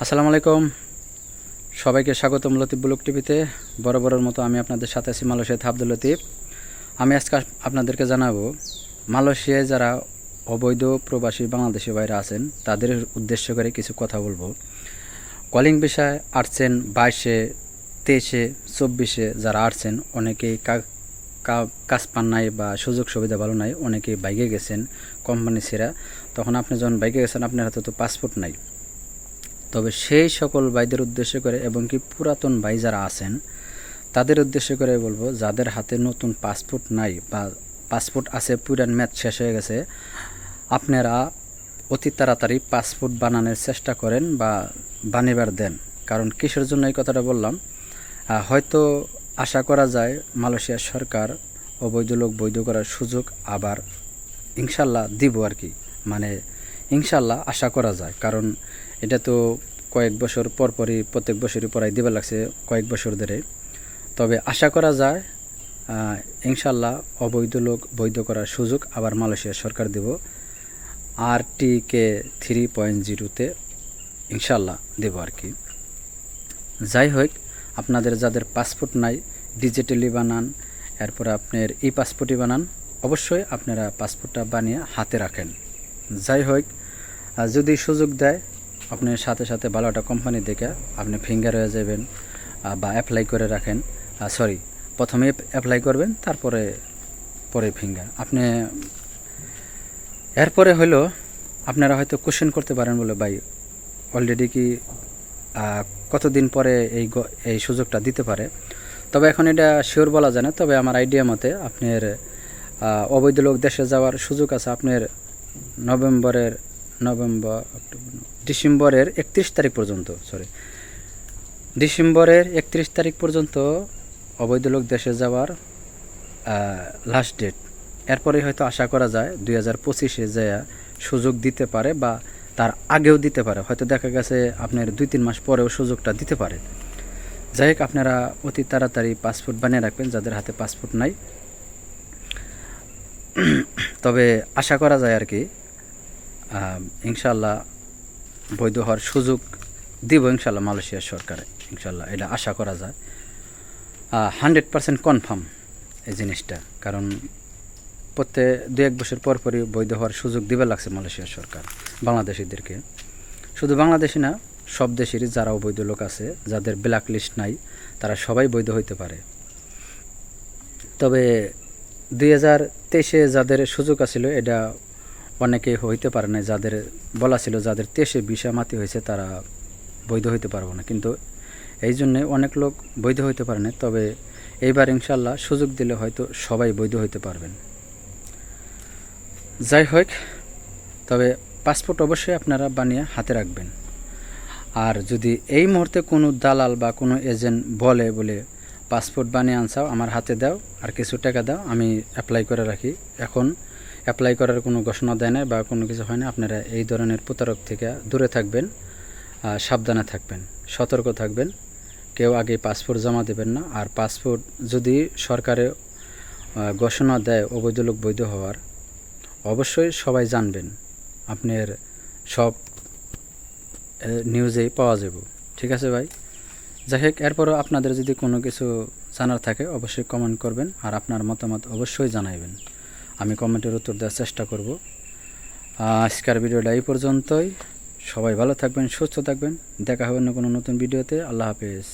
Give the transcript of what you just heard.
আসসালামু আলাইকুম, সবাইকে স্বাগতম লতিফ ব্লগ টিভিতে। বরাবরের মতো আমি আপনাদের সাথে আছি মালয়েশিয়া আব্দুল লতিফ। আমি আজকে আপনাদেরকে জানাবো মালয়েশিয়ায় যারা অবৈধ প্রবাসী বাংলাদেশি ভাইরা আছেন তাদের উদ্দেশ্য করে কিছু কথা বলবো। কলিং বিষয় আসছেন 22-এ, 23-এ, 24-এ যারা আসছেন অনেকেই কাজ পান নাই বা সুযোগ সুবিধা ভালো নাই, অনেকেই বাইকে গেছেন কোম্পানি ছেড়া। তখন আপনি যখন বাইকে গেছেন আপনার হাতে তো পাসপোর্ট নাই। তবে সেই সকল ভাইদের উদ্দেশ্য করে এবং কি পুরাতন ভাই যারা আছেন তাদের উদ্দেশ্য করে বলবো, যাদের হাতে নতুন পাসপোর্ট নাই বা পাসপোর্ট আছে পুরান ম্যাচ শেষ হয়ে গেছে, আপনারা অতি তাড়াতাড়ি পাসপোর্ট বানানোর চেষ্টা করেন বা বানিবার দেন। কারণ কিসের জন্য এই কথাটা বললাম, হয়তো আশা করা যায় মালয়েশিয়ার সরকার অবৈধ লোক বৈধ করার সুযোগ আবার ইনশাল্লাহ দিব আর কি, মানে ইনশাল্লাহ আশা করা যায়। কারণ এটা তো কয়েক বছর পরপরই প্রত্যেক বছরই পড়াই দিবে লাগছে কয়েক বছর ধরে। তবে আশা করা যায় ইনশাল্লাহ অবৈধ লোক বৈধ করার সুযোগ আবার মালয়েশিয়ার সরকার দেব RTK 3.0-তে ইনশাল্লাহ দেব আর কি। যাই হোক, আপনাদের যাদের পাসপোর্ট নাই ডিজিটালি বানান, এরপরে আপনার পাসপোর্টই বানান, অবশ্যই আপনারা পাসপোর্টটা বানিয়ে হাতে রাখেন। যাই হোক, যদি সুযোগ দেয় আপনি সাথে সাথে ভালো একটা কোম্পানি দেখে আপনি ফিঙ্গার হয়ে যাবেন বা অ্যাপ্লাই করে রাখেন। প্রথমে অ্যাপ্লাই করবেন, তারপরে ফিঙ্গার আপনি। এরপরে হলো আপনারা হয়তো কোশ্চেন করতে পারেন বলে, ভাই অলরেডি কি কতদিন পরে এই সুযোগটা দিতে পারে। তবে এখন এটা শিওর বলা যায় না, তবে আমার আইডিয়া মতে আপনার অবৈধ লোক দেশে যাওয়ার সুযোগ আছে আপনার ডিসেম্বরের 31 তারিখ পর্যন্ত, ডিসেম্বরের 31 তারিখ পর্যন্ত অবৈধ লোক দেশে যাওয়ার লাস্ট ডেট। এরপরে হয়তো আশা করা যায় 2025-এ যায় সুযোগ দিতে পারে বা তার আগেও দিতে পারে, হয়তো দেখা গেছে আপনার 2-3 মাস পরেও সুযোগটা দিতে পারে। যাই হোক, আপনারা অতি তাড়াতাড়ি পাসপোর্ট বানিয়ে রাখবেন যাদের হাতে পাসপোর্ট নাই। তবে আশা করা যায় আর কি ইনশাল্লাহ বৈধ হওয়ার সুযোগ দিব ইনশাল্লাহ মালয়েশিয়ার সরকারে, ইনশাল্লাহ এটা আশা করা যায় 100% কনফার্ম এই জিনিসটা। কারণ প্রত্যেক 2-1 বছর পরই বৈধ হওয়ার সুযোগ দিবে লাগছে মালয়েশিয়ার সরকার বাংলাদেশিদেরকে। শুধু বাংলাদেশি না, সব দেশেরই যারা অবৈধ লোক আছে যাদের ব্ল্যাক লিস্ট নাই তারা সবাই বৈধ হইতে পারে। তবে 2023-এ যাদের সুযোগ আছিল এটা অনেকে হইতে পারে না, যাদের বলা ছিল যাদের 23-এ ভিসা মাতি হয়েছে তারা বৈধ হইতে পারবো না, কিন্তু এই জন্যে অনেক লোক বৈধ হইতে পারে না। তবে এইবার ইনশাল্লাহ সুযোগ দিলে হয়তো সবাই বৈধ হইতে পারবেন। যাই হোক, তবে পাসপোর্ট অবশ্যই আপনারা বানিয়ে হাতে রাখবেন। আর যদি এই মুহূর্তে কোনো দালাল বা কোনো এজেন্ট বলে পাসপোর্ট বানিয়ে আনসাও আমার হাতে দাও আর কিছু টাকা দাও, আমি অ্যাপ্লাই করে রাখি, এখন অ্যাপ্লাই করার কোনো ঘোষণা দেয় না বা কোনো কিছু হয় না, আপনারা এই ধরনের প্রতারক থেকে দূরে থাকবেন, সাবধানে থাকবেন, সতর্ক থাকবেন। কেউ আগে পাসপোর্ট জমা দেবেন না। আর পাসপোর্ট যদি সরকারে ঘোষণা দেয় অবৈধ লোক বৈধ হওয়ার, অবশ্যই সবাই জানবেন, আপনার সব নিউজেই পাওয়া যাবে। ঠিক আছে ভাই? যাই হোক, এরপরও আপনাদের যদি কোনো কিছু জানার থাকে অবশ্যই কমেন্ট করবেন আর আপনার মতামত অবশ্যই জানাইবেন, আমি কমেন্টের উত্তর দেওয়ার চেষ্টা করব। আজকের ভিডিওটা এই পর্যন্তই। সবাই ভালো থাকবেন, সুস্থ থাকবেন, দেখা হবে অন্য কোনো নতুন ভিডিওতে। আল্লাহ হাফেজ।